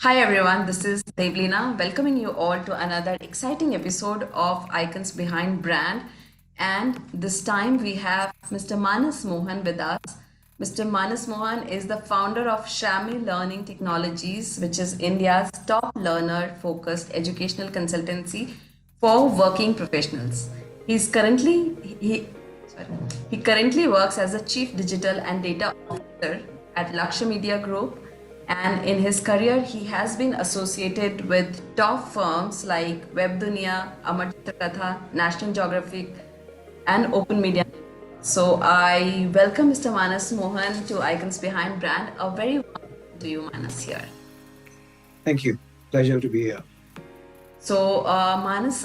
Hi everyone, this is Devleena, welcoming you all to another exciting episode of Icons Behind Brand. And this time we have Mr. Manas Mohan with us. Mr. Manas Mohan is the founder of Shramy Learning Technologies, which is India's top learner focused educational consultancy for working professionals. He's currently sorry, he currently works as a chief digital and data officer at Laqshya Media Group, and in his career, he has been associated with top firms like Web Dunia, Amar Chitra Katha, National Geographic, and Open Media. So I welcome Mr. Manas Mohan to Icons Behind Brand. A very warm welcome to you, Manas, here. Thank you. Pleasure to be here. So, Manas,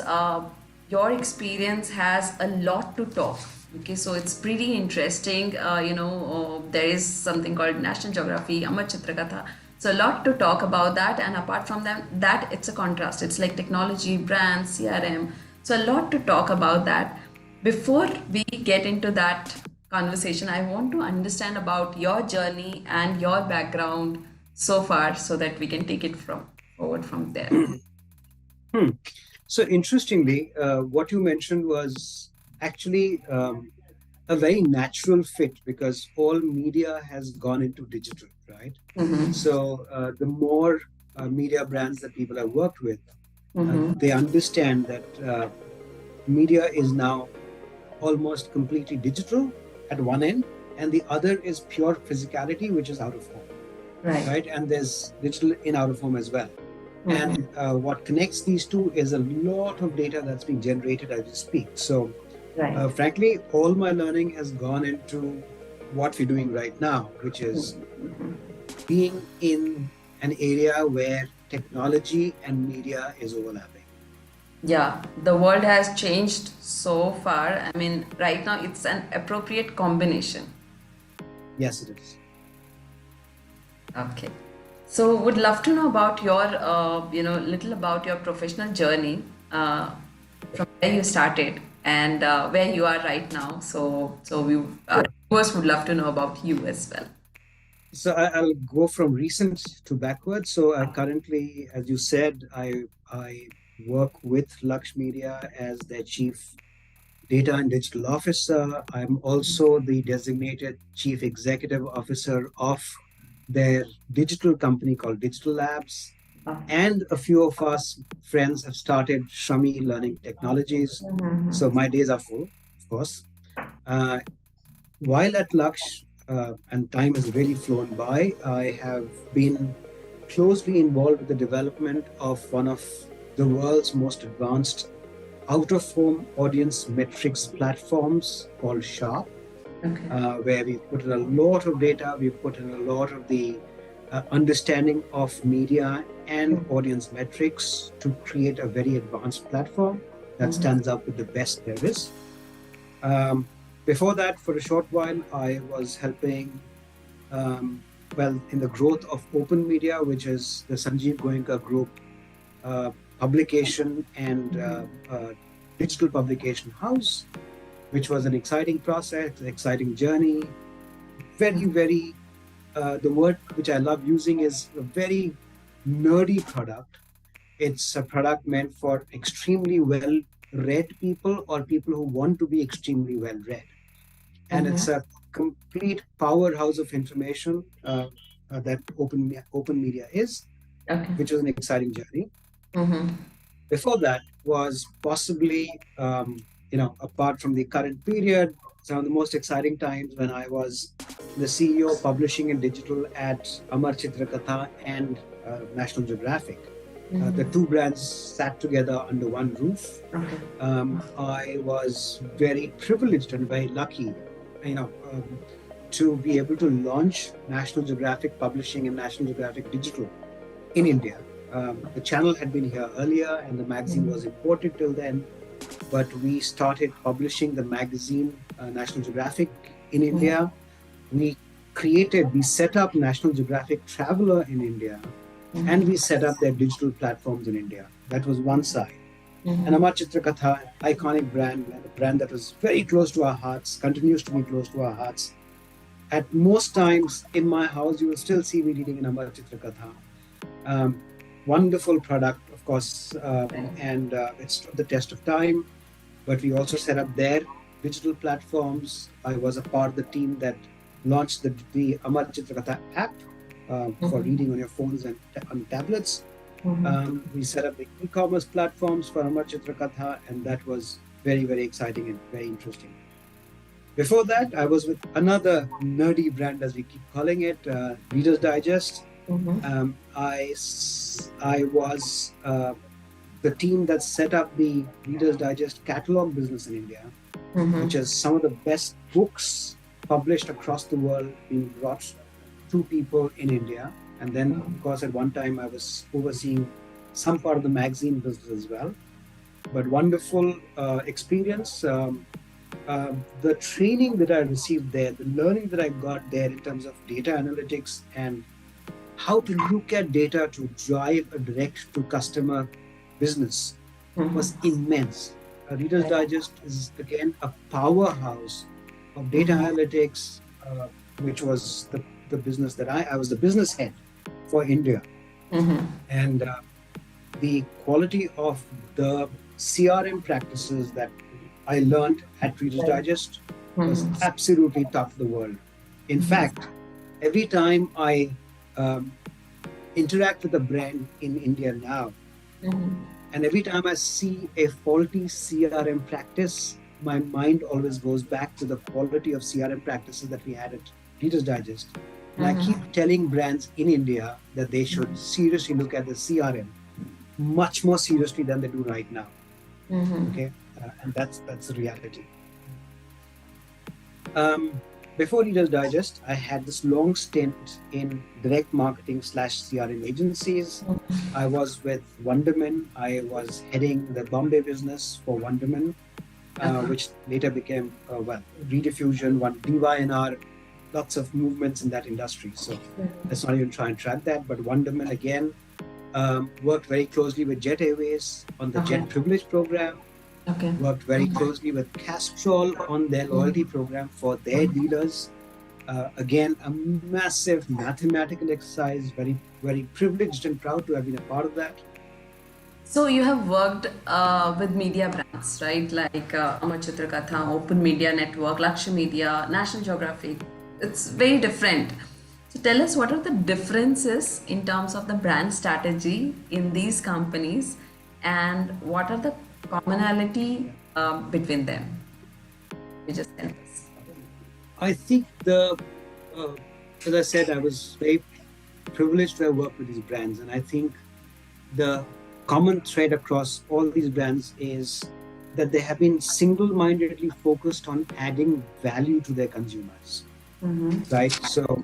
your experience has a lot to talk. Okay, so it's pretty interesting. There is something called National Geography, Amar Chitra Katha. So, a lot to talk about that. And apart from that, it's a contrast. It's like technology, brands, CRM. So, a lot to talk about that. Before we get into that conversation, I want to understand about your journey and your background so far so that we can take it from forward from there. Hmm. So interestingly, what you mentioned was actually a very natural fit because all media has gone into digital, right? So the more media brands that people have worked with, they understand that media is now almost completely digital at one end, and the other is pure physicality, which is out of home, right? And there's digital in out of home as well. And what connects these two is a lot of data that's being generated as we speak. So, frankly, all my learning has gone into what we're doing right now, which is being in an area where technology and media is overlapping. Yeah, the world has changed so far. I mean, right now it's an appropriate combination. Yes, it is. Okay. So would love to know about your, little about your professional journey, from where you started and where you are right now. So we viewers would love to know about you as well. So I'll go from recent to backwards. So currently, as you said, I work with Lux Media as their chief data and digital officer. I'm also the designated chief executive officer of their digital company called Digitalabs. And a few of us friends have started Shramy Learning Technologies. So my days are full, of course. Uh, while at Lux, and time has really flown by, I have been closely involved with the development of one of the world's most advanced out-of-home audience metrics platforms called Sharp, where we put in a lot of data, we put in a lot of the understanding of media and audience metrics to create a very advanced platform that stands up with the best there is. Before that, for a short while, I was helping, in the growth of Open Media, which is the Sanjeev Goenka Group publication and digital publication house, which was an exciting process, exciting journey. Very, the word which I love using is a very nerdy product. It's a product meant for extremely well read people or people who want to be extremely well read. And it's a complete powerhouse of information that open media is, which was an exciting journey. Before that was possibly, apart from the current period, some of the most exciting times when I was the CEO of publishing and digital at Amar Chitra Katha and National Geographic. The two brands sat together under one roof. I was very privileged and very lucky, to be able to launch National Geographic Publishing and National Geographic Digital in India. The channel had been here earlier and the magazine was imported till then, but we started publishing the magazine National Geographic in India. We set up National Geographic Traveler in India, and we set up their digital platforms in India. That was one side. And Amar Chitra Katha, iconic brand, a brand that was very close to our hearts, continues to be close to our hearts. At most times in my house, you will still see me reading an Amar Chitra Katha. wonderful product, of course, and it stood the test of time. But we also set up their digital platforms. I was a part of the team that launched the Amar Chitra Katha app for reading on your phones and on tablets. We set up the e-commerce platforms for Amar Chitra Katha, and that was very, very exciting and very interesting. Before that, I was with another nerdy brand, as we keep calling it, Reader's Digest. I was the team that set up the Reader's Digest catalog business in India, which is some of the best books published across the world being brought to people in India. And then, of course, at one time I was overseeing some part of the magazine business as well. But wonderful experience. The training that I received there, the learning that I got there in terms of data analytics and how to look at data to drive a direct to customer business was immense. Reader's Digest is again a powerhouse of data analytics, which was the business that I was the business head for India. And the quality of the CRM practices that I learned at Reader's Digest was absolutely top of the world. In fact, every time I interact with a brand in India now, and every time I see a faulty CRM practice, my mind always goes back to the quality of CRM practices that we had at Reader's Digest. And I keep telling brands in India that they should seriously look at the CRM much more seriously than they do right now. Okay, and that's the reality. Before Reader's Digest, I had this long stint in direct marketing / CRM agencies. I was with Wunderman. I was heading the Bombay business for Wunderman, which later became, Rediffusion, DYNR, lots of movements in that industry. So let's not even try and track that. But Wunderman, again, worked very closely with Jet Airways on the Jet Privilege program. Worked very closely with Castrol on their loyalty program for their dealers. Again, a massive mathematical exercise, very, very privileged and proud to have been a part of that. So you have worked with media brands, right? Like Amar Chitra Katha, Open Media Network, Laqshya Media, National Geographic. It's very different. So tell us, what are the differences in terms of the brand strategy in these companies, and what are the commonality between them? You just tell us. I think as I said, I was very privileged to have worked with these brands, and I think the common thread across all these brands is that they have been single-mindedly focused on adding value to their consumers, right? So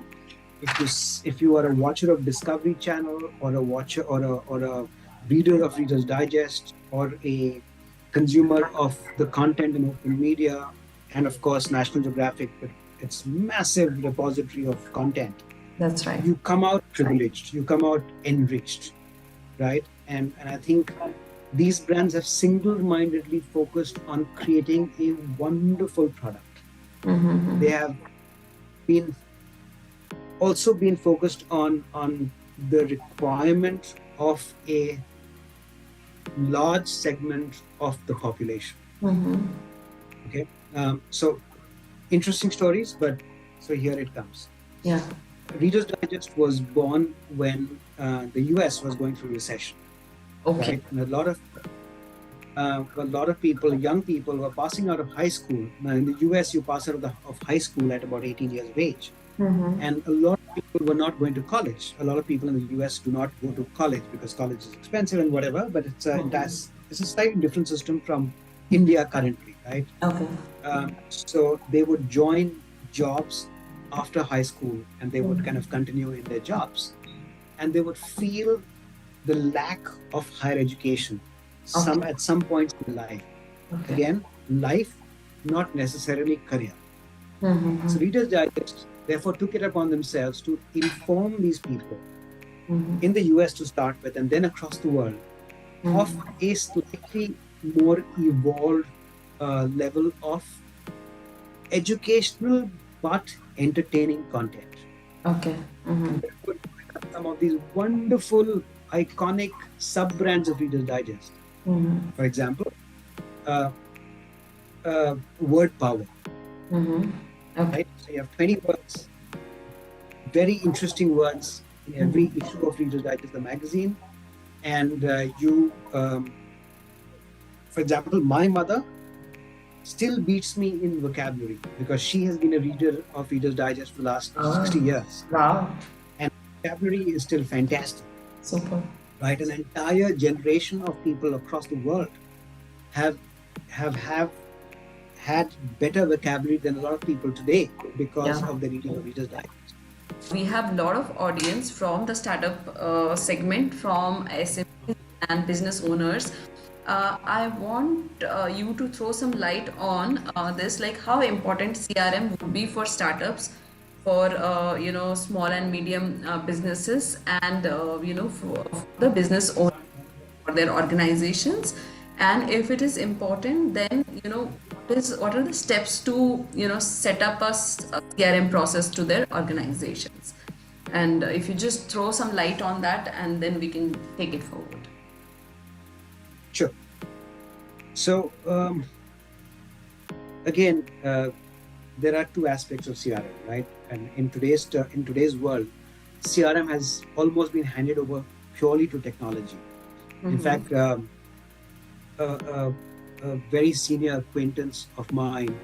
if you are a watcher of Discovery Channel, or a watcher or a reader of Reader's Digest, or a consumer of the content in open media, and of course National Geographic, with its massive repository of content. That's right. You come out privileged, you come out enriched, right? And I think these brands have single-mindedly focused on creating a wonderful product. They have also been focused on the requirement of a large segment of the population. Okay, so interesting stories, but so here it comes. Yeah. Reader's Digest was born when the US was going through recession. Okay. Right? And a lot of people, young people, were passing out of high school. Now in the US, you pass out of high school at about 18 years of age. And a lot of people were not going to college. A lot of people in the US do not go to college because college is expensive and whatever, but it's a slightly different system from India currently, right? Okay. So they would join jobs after high school, and they would kind of continue in their jobs, and they would feel the lack of higher education at some points in life. Again, life, not necessarily career. So Reader's Digest therefore took it upon themselves to inform these people in the US to start with, and then across the world, of a slightly more evolved level of educational but entertaining content. Okay. Some of these wonderful iconic sub-brands of Reader's Digest. For example, uh, word power, Okay. right? So you have 20 words, very interesting words in every issue of Reader's Digest, the magazine. And for example, my mother still beats me in vocabulary because she has been a reader of Reader's Digest for the last 60 years. Wow. And vocabulary is still fantastic. Super. Right? An entire generation of people across the world have had better vocabulary than a lot of people today because of the reading of Reader's Digest. We have a lot of audience from the startup segment, from SMEs and business owners. I want you to throw some light on this, like how important CRM would be for startups, for small and medium businesses, and for the business owners, for their organizations. And if it is important, then what are the steps to set up a CRM process to their organizations. And if you just throw some light on that, and then we can take it forward. Sure. So again, there are two aspects of CRM, right? And in today's world, CRM has almost been handed over purely to technology. In fact, a very senior acquaintance of mine,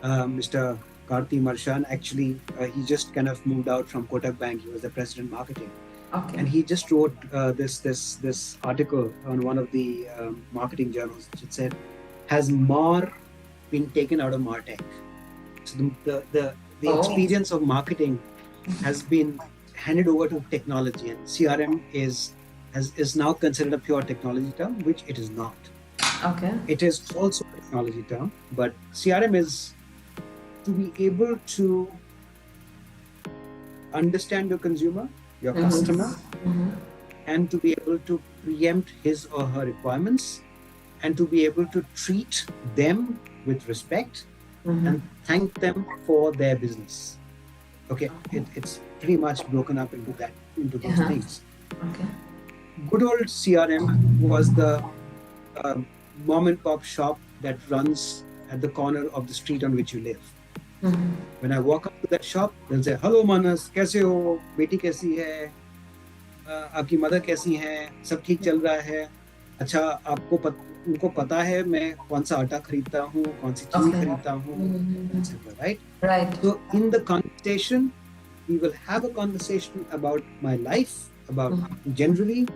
Mr. Karthi Marshan, actually, he just kind of moved out from Kotak Bank. He was the president marketing. Okay. And he just wrote this article on one of the marketing journals, which said, "Has Mar been taken out of Martech?" So the experience of marketing has been handed over to technology, and CRM is now considered a pure technology term, which it is not. Okay. It is also a technology term, but CRM is to be able to understand your consumer, your customer, and to be able to preempt his or her requirements, and to be able to treat them with respect and thank them for their business. Okay, it's pretty much broken up into those things. Okay. Good old CRM was the mom and pop shop that runs at the corner of the street on which you live. When I walk up to that shop, they'll say, "Hello Manas, कैसे हो? बेटी कैसी है? आपकी mother कैसी है? सब ठीक चल रहा है? अच्छा, उनको पता है मैं कौन सा आटा खरीदता हूँ, कौन सी चीज़ खरीदता हूँ, etc." Right? Right. So in the conversation, we will have a conversation about my life, about generally,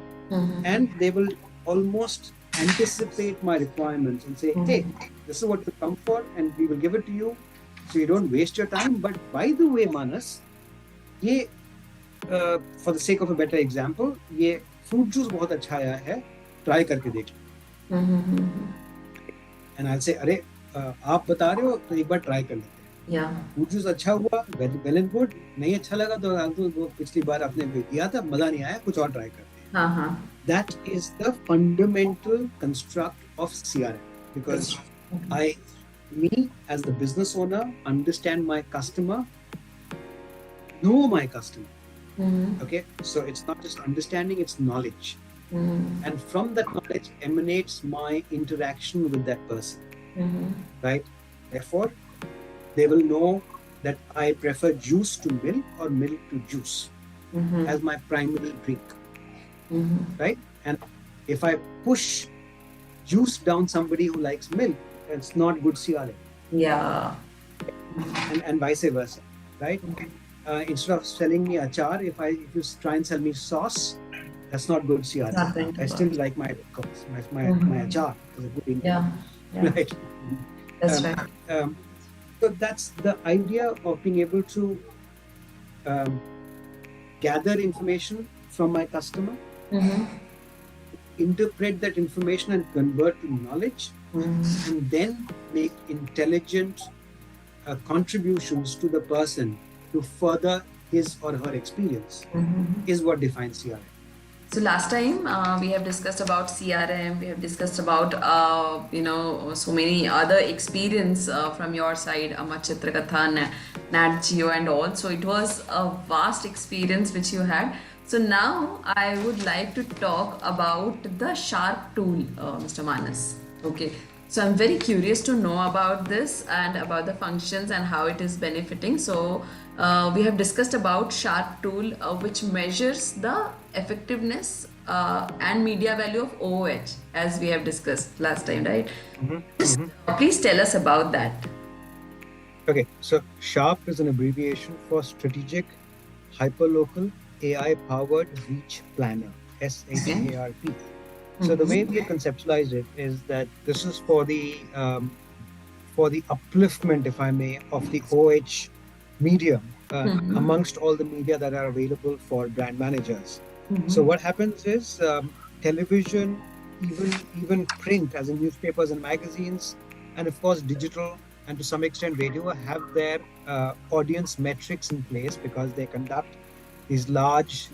and they will almost anticipate my requirements and say, "Hey, this is what you come for, and we will give it to you, so you don't waste your time. But by the way, Manas, ये for the sake of a better example, ये fruit juice बहुत अच्छा आया है, try करके देख." And I'll say, "अरे आप बता रहे हो तो एक बार try कर लेते हैं." Yeah. Fruit juice अच्छा हुआ, well and good. नहीं अच्छा लगा तो वो पिछली बार आपने दिया था, मजा नहीं आया, कुछ और try करते हैं. That is the fundamental construct of CRM, because me as the business owner, understand my customer, know my customer. Okay, so it's not just understanding, it's knowledge. And from that knowledge emanates my interaction with that person. Right? Therefore, they will know that I prefer juice to milk or milk to juice as my primary drink. Right? And if I push juice down somebody who likes milk, it's not good CRM. Yeah. And vice versa. Right? Instead of selling me achar, if you try and sell me sauce, that's not good CRM. I still like my achar. It's a good Indian. Yeah. Right? That's right. So that's the idea of being able to gather information from my customer, interpret that information and convert to knowledge, and then make intelligent contributions to the person to further his or her experience is what defines CRM. So last time we have discussed about CRM, we have discussed about so many other experience from your side, Amar Chitra Katha, Nat Geo and all. So it was a vast experience which you had. So now I would like to talk about the Sharp tool, Mr. Manas. Okay. So I'm very curious to know about this and about the functions and how it is benefiting. So we have discussed about Sharp tool, which measures the effectiveness and media value of OOH, as we have discussed last time, right? Mhm, Just, mhm. please tell us about that. Okay, so SHARP is an abbreviation for Strategic Hyperlocal AI-powered Reach Planner, Okay. SHARP. So the way we Mm-hmm. had conceptualized it is that this is for the upliftment, if I may, of the OH medium Mm-hmm. amongst all the media that are available for brand managers. So Mm-hmm. what happens is television, even print, as in newspapers and magazines, and of course digital and to some extent radio have their audience metrics in place because they conduct these large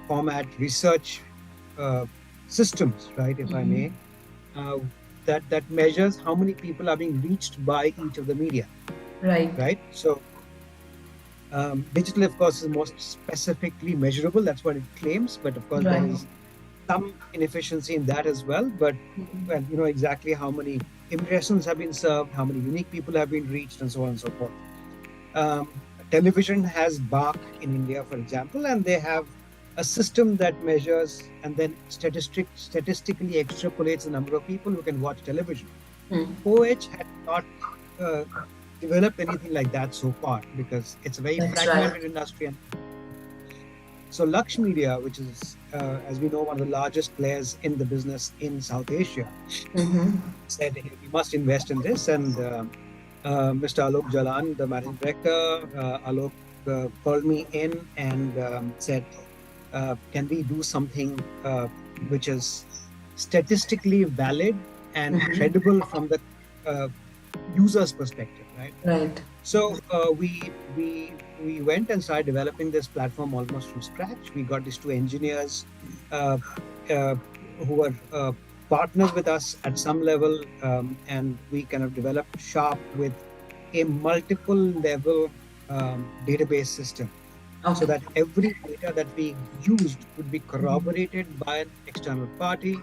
format research uh, systems, right? If I may, uh, that measures how many people are being reached by each of the media, Right. right? So digital, of course, is most specifically measurable. That's what it claims, but of course, there Right. is some inefficiency in that as well. But well, you know exactly how many impressions have been served, how many unique people have been reached, and so on and so forth. Television has BARC in India, for example, and they have a system that measures and then statistically extrapolates the number of people who can watch television. Mm. OH has not uh, developed anything like that so far because it's a very That's right. fragmented industry. And so Laqshya Media, which is, as we know, one of the largest players in the business in South Asia, Mm-hmm. said, "Hey, we must invest in this." And Mr. Alok Jalan, the managing director, Alok called me in and said, "Can we do something which is statistically valid and Mm-hmm. credible from the uh, user's perspective, right?" Right. So we went and started developing this platform almost from scratch. We got these two engineers uh, uh, who were partners with us at some level, and we kind of developed Sharp with a multiple level database system so Okay. that every data that we used could be corroborated by an external party,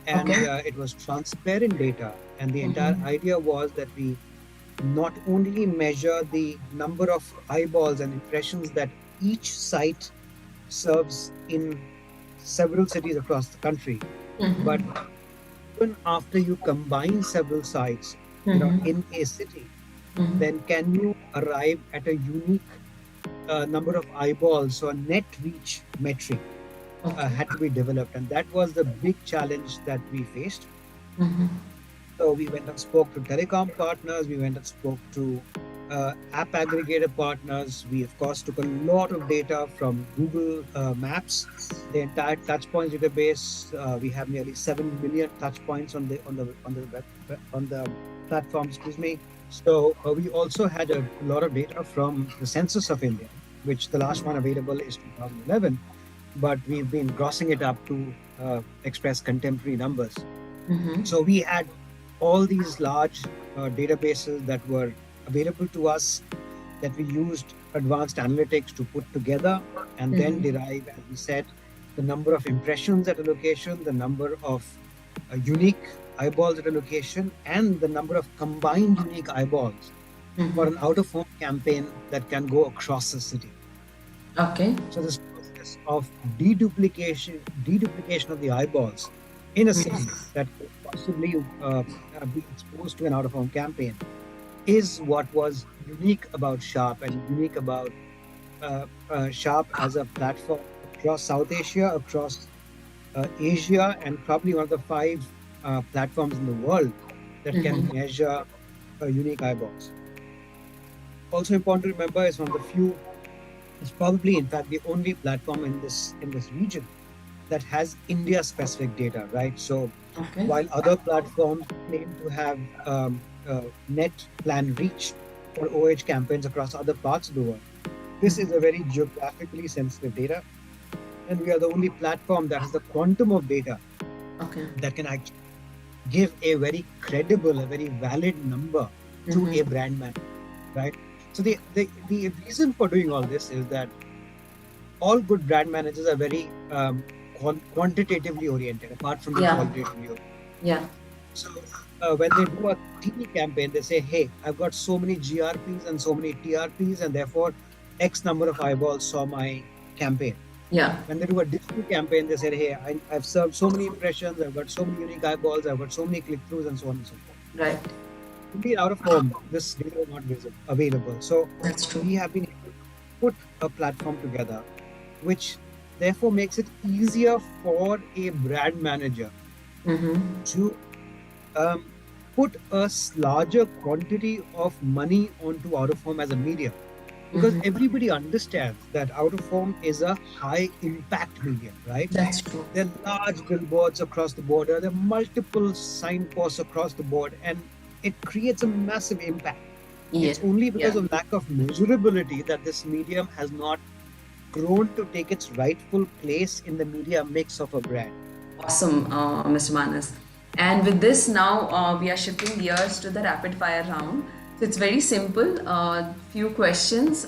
and Okay. it was transparent data. And the entire Mm-hmm. idea was that we not only measure the number of eyeballs and impressions that each site serves in several cities across the country, but Mm-hmm. even after you combine several sites, Mm-hmm. in a city, then Mm-hmm. can you arrive at a unique number of eyeballs? So a net reach metric Okay. had to be developed, and that was the big challenge that we faced. Mm-hmm. So we went and spoke to telecom partners. We went and spoke to app aggregator partners. We, of course, took a lot of data from Google Maps, the entire touchpoints database. We have nearly 7 million touchpoints on the platform. Excuse me. So we also had a lot of data from the Census of India, which the last one available is 2011, but we've been grossing it up to express contemporary numbers. Mm-hmm. So we had all these large databases that were available to us that we used advanced analytics to put together and then Mm-hmm. derive, as we said, the number of impressions at a location, the number of unique eyeballs at a location, and the number of combined unique eyeballs for Mm-hmm. an out of home campaign that can go across the city. Okay. So this process of deduplication of the eyeballs in a city that could possibly be exposed to an out-of-home campaign is what was unique about Sharp and unique about Sharp as a platform across South Asia, across Asia, and probably one of the five platforms in the world that can Mm-hmm. measure unique eyeballs. Also important to remember is one of the few, it's probably in fact the only platform in this region that has India specific data, right? So Okay. while other platforms claim to have net plan reach for OH campaigns across other parts of the world, this is a very geographically sensitive data. and we are the only platform that has the quantum of data Okay. that can actually give a very credible, a very valid number to a brand manager, right? So the reason for doing all this is that all good brand managers are very quantitatively oriented, apart from being Yeah. qualitatively oriented. Yeah. So when they do a TV campaign, they say, "Hey, I've got so many GRPs and so many TRPs, and therefore X number of eyeballs saw my campaign." Yeah. When they do a digital campaign, they say, "Hey, I've served so many impressions, I've got so many unique eyeballs, I've got so many click-throughs, and so on and so forth." Right. Indeed, out of home, this data is not available. So That's true. we have been able to put a platform together, which therefore makes it easier for a brand manager to put a larger quantity of money onto out of home as a medium. Because everybody understands that out of home is a high impact medium, right? That's true. There are large billboards across the border, there are multiple signposts across the board, and it creates a massive impact. Yeah. It's only because Yeah. of lack of measurability that this medium has not grown to take its rightful place in the media mix of a brand. Awesome, Mr. Manas. And with this, now we are shifting gears to the rapid fire round. So it's very simple. Few questions.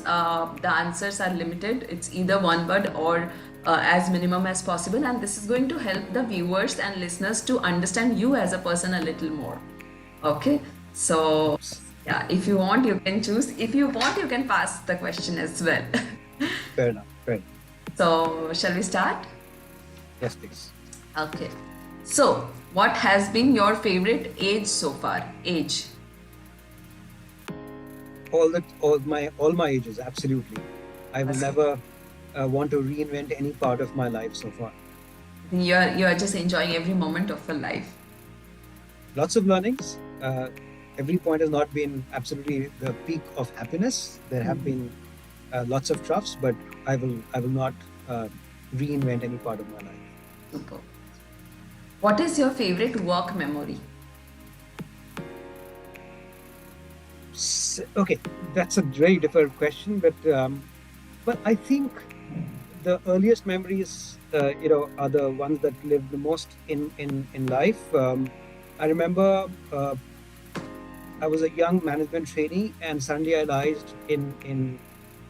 The answers are limited. It's either one word or as minimum as possible. And this is going to help the viewers and listeners to understand you as a person a little more. Okay. So yeah, if you want, you can choose. If you want, you can pass the question as well. Fair enough. Fair enough. So shall we start? Yes, please. Okay. So, what has been your favorite age so far? Age. All my ages, absolutely. I will never want to reinvent any part of my life so far. You're just enjoying every moment of your life. Lots of learnings. Every point has not been absolutely the peak of happiness. There have been lots of troughs, but I will not reinvent any part of my life. Super. What is your favorite work memory? Okay, that's a very difficult question, but I think the earliest memories, are the ones that live the most in life. I remember I was a young management trainee, and suddenly I realized in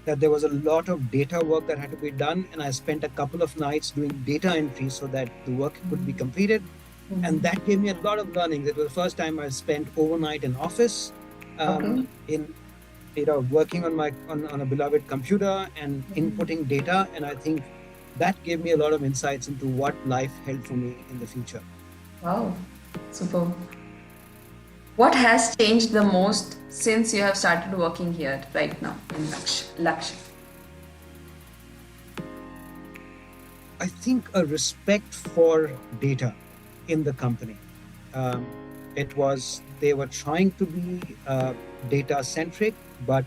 that there was a lot of data work that had to be done, and I spent a couple of nights doing data entry so that the work could be completed, and that gave me a lot of learning. It was the first time I spent overnight in office, in working on a beloved computer and inputting data, and I think that gave me a lot of insights into what life held for me in the future. Wow, super. What has changed the most since you have started working here right now in Laqshya? I think a respect for data in the company. They were trying to be data centric, but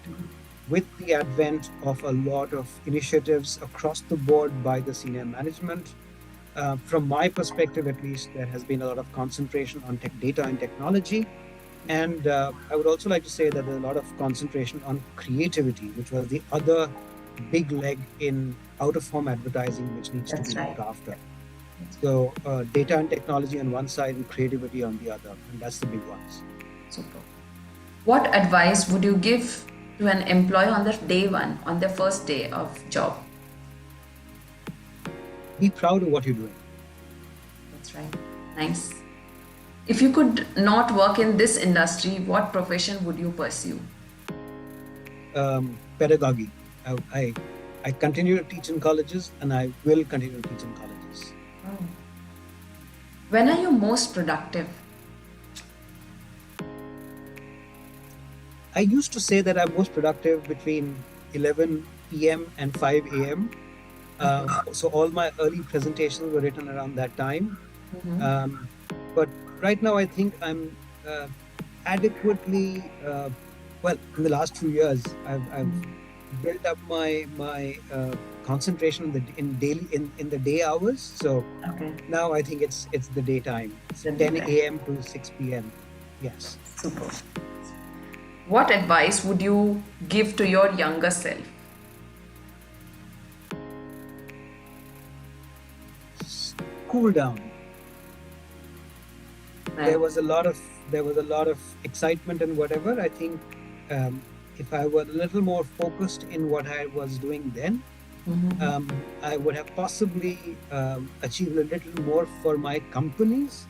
with the advent of a lot of initiatives across the board by the senior management, from my perspective at least, there has been a lot of concentration on data and technology. And I would also like to say that there's a lot of concentration on creativity, which was the other big leg in out-of-home advertising, which needs to be looked after. So data and technology on one side and creativity on the other, and that's the big ones. Super. What advice would you give to an employee on their day one, on their first day of job? Be proud of what you're doing. That's right. Nice. If you could not work in this industry, what profession would you pursue? Pedagogy. I continue to teach in colleges, and I will continue to teach in colleges. Oh. When are you most productive? I used to say that I'm most productive between 11 p.m. and 5 a.m. So all my early presentations were written around that time. But right now, I think I'm adequately, in the last few years, I've built up my concentration in the day hours. So now I think it's the daytime. It's 10 a.m. to 6 p.m. Yes. Super. What advice would you give to your younger self? cool down. Right. There was a lot of excitement and whatever. I think if I were a little more focused in what I was doing then, I would have possibly achieved a little more for my companies.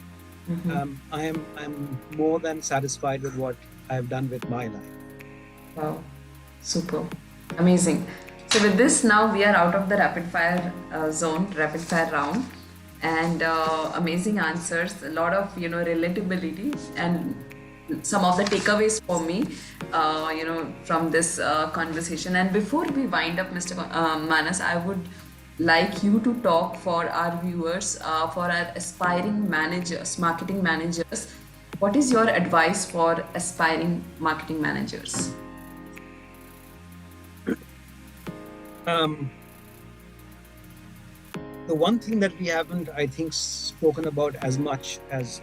I'm more than satisfied with what I've done with my life. Wow, super, amazing. So with this, now we are out of the rapid fire zone, rapid fire round, and amazing answers. A lot of relatability and some of the takeaways for me, from this conversation. And before we wind up, Mr. Manas, I would like you to talk for our viewers, for our aspiring managers, marketing managers. What is your advice for aspiring marketing managers? The one thing that we haven't, I think, spoken about as much as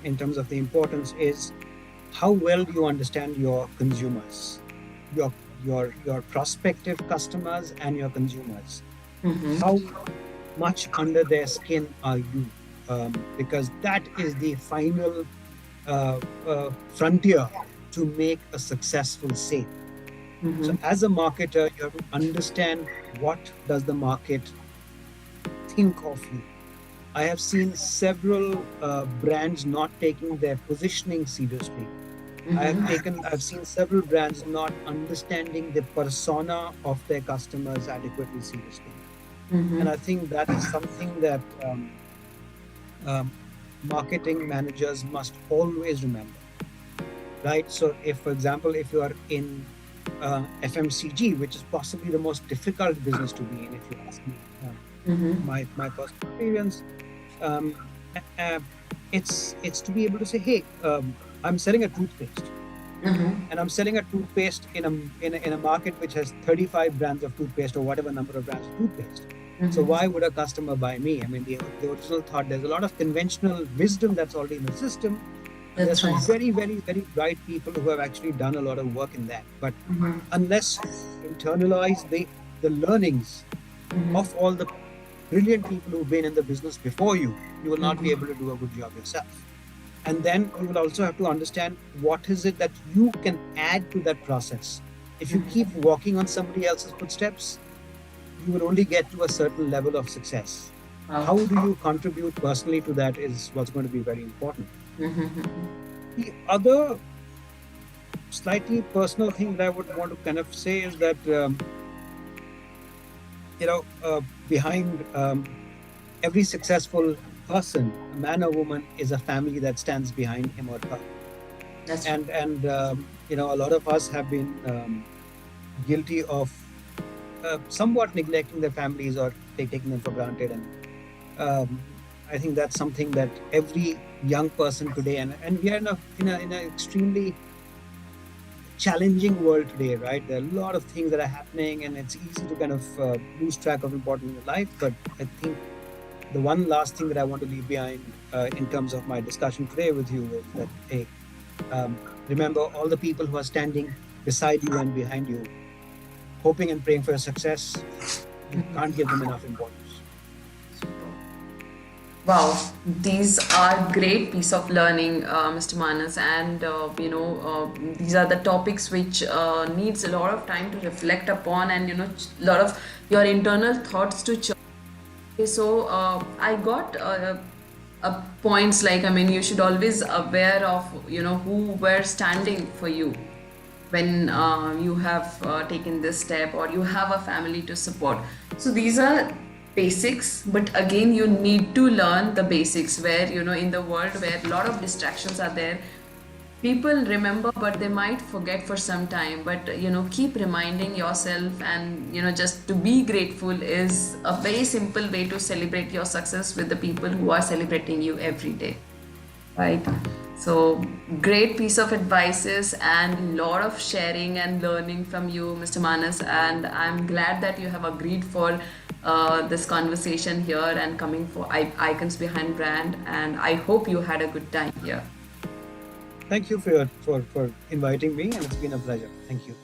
in terms of the importance is how well do you understand your consumers, your prospective customers and your consumers. How much under their skin are you? Because that is the final frontier to make a successful sale. So as a marketer, you have to understand what does the market think of you. I have seen several brands not taking their positioning seriously. I've seen several brands not understanding the persona of their customers adequately seriously. And I think that is something that marketing managers must always remember, right? So if, for example, if you are in FMCG, which is possibly the most difficult business to be in, if you ask me, my personal experience, it's to be able to say, hey, I'm selling a toothpaste, and I'm selling a toothpaste in a market which has 35 brands of toothpaste or whatever number of brands of toothpaste. So why would a customer buy me? I mean, the original thought, there's a lot of conventional wisdom that's already in the system. There's some very, very, very bright people who have actually done a lot of work in that. But unless you internalize the learnings of all the brilliant people who've been in the business before you, you will not be able to do a good job yourself. And then you will also have to understand what is it that you can add to that process. If you keep walking on somebody else's footsteps, you will only get to a certain level of success. How do you contribute personally to that is what's going to be very important. The other slightly personal thing that I would want to kind of say is that, behind every successful person, a man or woman, is a family that stands behind him or her. And a lot of us have been guilty of somewhat neglecting their families or taking them for granted. And I think that's something that every young person today, and we are in an extremely challenging world today, right? There are a lot of things that are happening, and it's easy to kind of lose track of important in your life. But I think the one last thing that I want to leave behind in terms of my discussion today with you is that, hey, remember all the people who are standing beside you and behind you, hoping and praying for your success. You can't give them enough importance. Wow, these are great piece of learning, Mr. Manas, and these are the topics which needs a lot of time to reflect upon, and a lot of your internal thoughts to churn. Okay, so I got points like, I mean, you should always aware of who were standing for you when you have taken this step, or you have a family to support. So these are basics, but again you need to learn the basics, where in the world where a lot of distractions are there, people remember but they might forget for some time, but keep reminding yourself, and just to be grateful is a very simple way to celebrate your success with the people who are celebrating you every day, right? So great piece of advices and lot of sharing and learning from you, Mr. Manas, and I'm glad that you have agreed for this conversation here and coming for Icons Behind Brand, and I hope you had a good time here. Thank you for inviting me, and it's been a pleasure. Thank you.